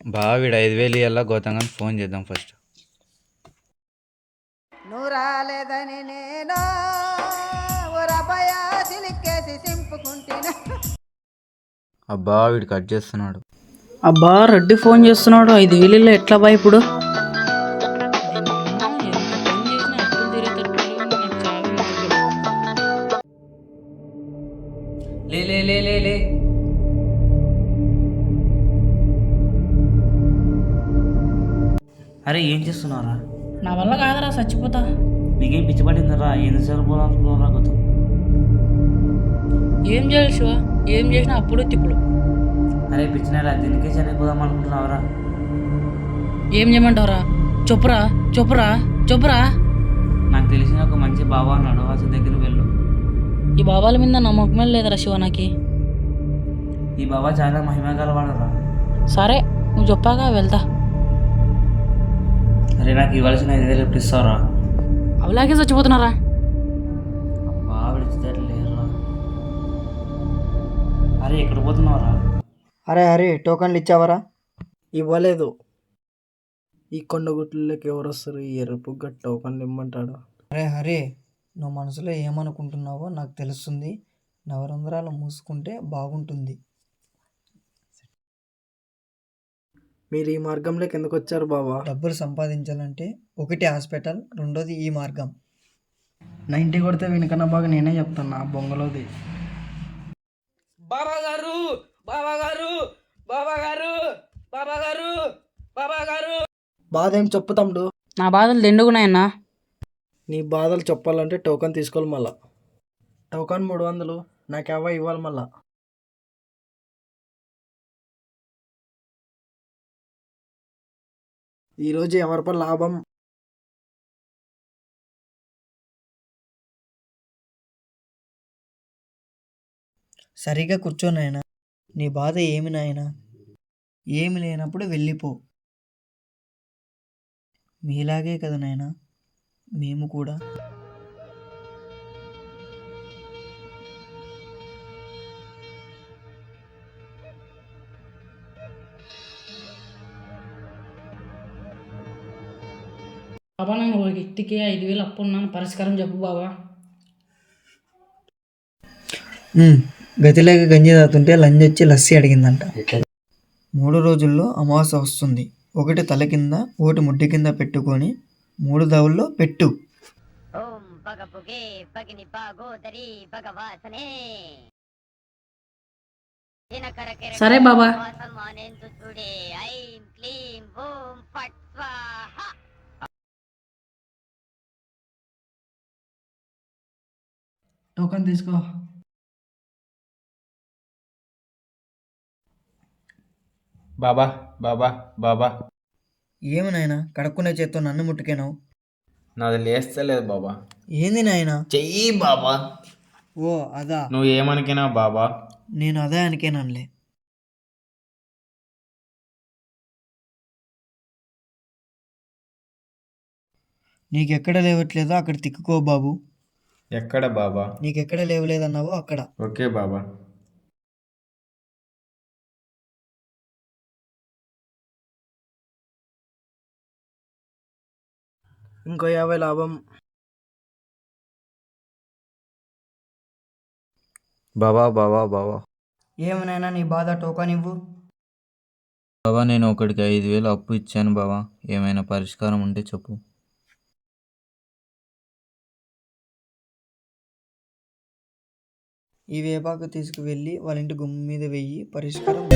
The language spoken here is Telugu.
బావ వీడు 5,000 ఇయ్యాల గౌతమ్ ఫోన్ చేద్దాం ఫస్ట్. నువ్వు రాలేదని నేను రబయా సిలిక్కేసి సింపుకుంటున్నా. అబ్బా వీడు కట్ చేస్తున్నాడు. అబ్బా రెడ్డి ఫోన్ చేస్తున్నాడు. 5,000 ఎట్లా బా ఇప్పుడు? లే లే లే లే లే అరే ఏం చేస్తున్నారా? నా వల్ల కాదరా, చచ్చిపోతా. మీకేం పిచ్చి పట్టిందరా? ఎన్నిసార్లు పోరా గౌతమ్? ఏం చేయాలి శివ? ఏం చేసినా అప్పుడు తిప్పుడు. అరే పిచ్చినారా, దీనికే చనిపోదాం అనుకుంటున్నావరా? ఏం చేయమంటావురా? చెప్పురా చెప్పురా చెప్పురా. నాకు తెలిసిన ఒక మంచి బాబా అన్నాడు, అతని దగ్గర వెళ్ళు. ఈ బాబాల మీద నమ్మకమే లేదురా శివ నాకి. ఈ బాబా చాలా మహిమ గలవాడురా. సరే నువ్వు చెప్పాక వెళ్తా. అరే నాకు ఇవ్వాల్సిన 5,000 ఎప్పుడు ఇస్తావురా? అవలాగే చచ్చిపోతున్నారా? అబ్బా విడిచితేరా. అరే ఎక్కడ పోతున్నావురా? అరే టోకన్లు ఇచ్చావరా? ఇవ్వలేదు. ఈ కొండగుట్లకి ఎవరు వస్తారు? ఈ ఎరుపుగా టోకన్లు ఇమ్మంటాడు. హరే నువ్వు మనసులో ఏమనుకుంటున్నావో నాకు తెలుస్తుంది. నవరంధ్రాలు మూసుకుంటే బాగుంటుంది. మీరు ఈ మార్గంలోకి ఎందుకు వచ్చారు బాబా? డబ్బులు సంపాదించాలంటే ఒకటి హాస్పిటల్, రెండోది ఈ మార్గం. 90 కొడితే వెనుకన్నా బాగా నేనే చెప్తున్నా బొంగలోది. బాబా గారు బాబా గారు బాబా గారు బాబా గారు బాబా గారు. బాధ ఏం చెప్పు తమ్ముడు? నా బాధలు దండుగున్నాయన్నా. నీ బాధలు చెప్పాలంటే టోకన్ తీసుకోవాలి. మళ్ళా టోకన్ 300 నాకు ఎవరు ఇవ్వాలి మళ్ళా. ఈరోజు ఎవరిపై లాభం? సరిగా కూర్చో నాయనా. నీ బాధ ఏమి నాయనా? ఏమి లేనప్పుడు వెళ్ళిపో. మీలాగే కదా నాయనా మేము కూడా. బాబా నేను ఒక వ్యక్తికి 5,000 అప్పు ఉన్నాను, పరిష్కారం చెప్పు బాబా. గతిలేక గంజి తాగుతుంటే లంజ వచ్చి లస్సీ అడిగిందంట. 3 రోజుల్లో అమావాస్య వస్తుంది. ఒకటి తల కింద, ఒకటి ముడ్డి కింద పెట్టుకొని 3 దవుల్లో పెట్టు. ఓం పగపుగే పగిని పాగోదరి భగవాసనే. సరే బాబా. వాసమానేందు చూడే ఐం క్లీం ఓం ఫట్ స్వాహ. టోకన్ తీసుకో. బాబా బాబా బాబా. ఏమి నాయనా కడుక్కునే చేత్తో నన్ను ముట్టుకేనావు? నాది లేస్తలేదు బాబా. ఏంది నాయనా? చెయ్యి బాబా. ఓ అదా, నువ్వు ఏమనుకున్నా బాబా? నేను అదే అనుకేనలే. నీకెక్కడ లేవట్లేదో అక్కడ తిక్కుకో బాబు. ఎక్కడ బాబా? నీకెక్కడ లేవలేదన్నావో అక్కడ. ఓకే బాబా. ఇంకో 50 లాభం. బాబా బాబా బాబా. ఏమనైనా నీ బాధ టోకన్ ఇవ్వు. బాబా నేను ఒకడికి 5,000 అప్పు ఇచ్చాను బాబా, ఏమైనా పరిష్కారం ఉంటే చెప్పు. ఈ వేపాకు తీసుకువెళ్ళి వాళ్ళ ఇంటి గుమ్మ మీద వెయ్యి, పరిష్కారం